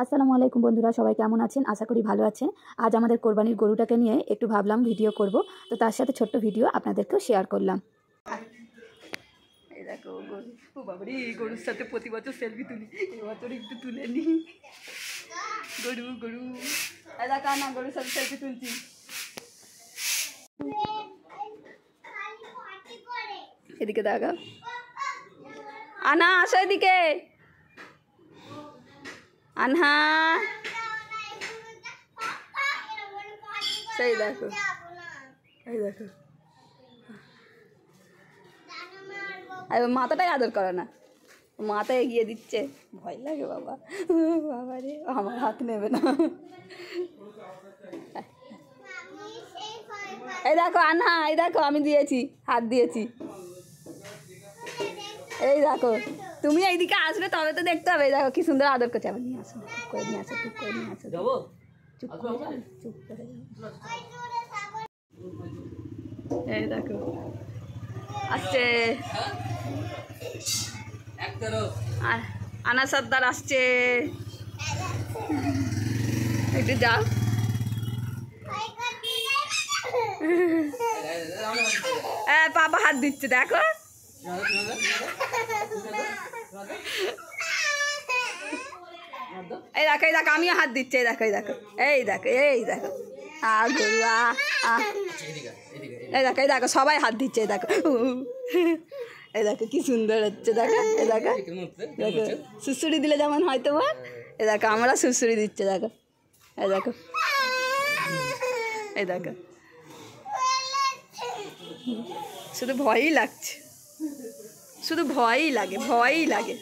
আসসালামু আলাইকুম বন্ধুরা, সবাই কেমন আছেন? আশা করি ভালো আছেন। আজ আমাদের কোরবানির গরুটাকে নিয়ে একটু ভাবলাম ভিডিও করব, তো তার সাথে ছোট্ট ভিডিও আপনাদেরকেও শেয়ার করলাম। এই দেখো গরু, ও বাবারে, গরুর সাথে প্রতি বছর সেলফি তুলি, এবছর একটু তুলে নি। গরু গরু, এই দেখো না, গরুর সাথে সেলফি তুলছি। এদিকে দেখো, আনা আসো এদিকে, আনহা, সেই দেখো, এই দেখো, মাথাটাই আদর করে না, মাথা এগিয়ে দিচ্ছে, ভয় লাগে বাবা, বাবা রে, আমার হাত নেবে না। এই দেখো আনহা, এই দেখো আমি দিয়েছি, হাত দিয়েছি, এই দেখো, তুমি এইদিকে আসবে তবে তো দেখতে হবে। এই দেখো কি সুন্দর আদর করছে। আবার নিয়ে আসো, টুক করে নিয়ে আসো, টুক করে নিয়ে আসো, চুপ করে যাও, চুপ করে যাও। এই দেখো আসছে, আনা সর্দার আসছে, একটু যাও। হ্যাঁ পাপা হাত দিচ্ছে, দেখো, এই দেখো, এই দেখো আমিও হাত দিচ্ছি, এই দেখো, এই দেখো, এই দেখো, এই দেখো, গরু, এই দেখো, এই দেখো সবাই হাত দিচ্ছে, এই দেখো, এই দেখো কি সুন্দর হচ্ছে, দেখো, এই দেখো, দেখো সুড়সুড়ি দিলে যেমন হয় তোমার, এই দেখো আমরা সুড়সুড়ি দিচ্ছে, দেখো, এই দেখো, এই দেখো, শুধু ভয়ই লাগছে, শুধু ভয়ই লাগে, ভয়ই লাগে,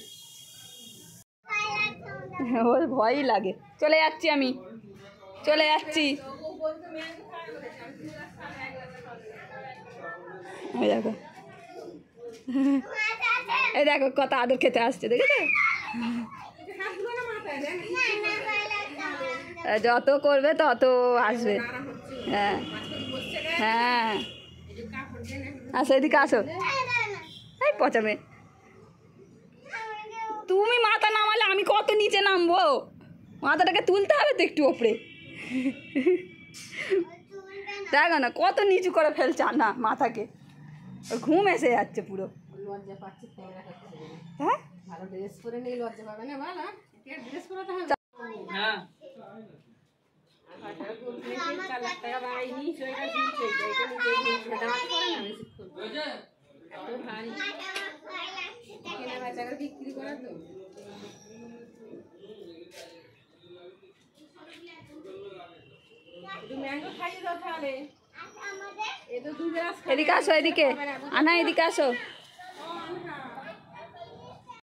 ওর ভয়ই লাগে। চলে যাচ্ছি আমি, চলে যাচ্ছি, এই দেখো, এই দেখো কত আদর খেতে আসছে, দেখেছো? যত করবে তত আসবে। হ্যাঁ হ্যাঁ, আসো এদিকে আসো, এই পচামে, তুমি মাথা নামালে আমি কত নিচে নামবো, মাথাটাকে তুলতে হবে তো একটু ওপরে, দেখো না কত নিচু করে ফেলছে না মাথাকে, ঘুম এসে যাচ্ছে পুরো। হ্যাঁ বিক্রি করা তো, এদিকে আসো, এদিকে আনা, এদিকে আসো।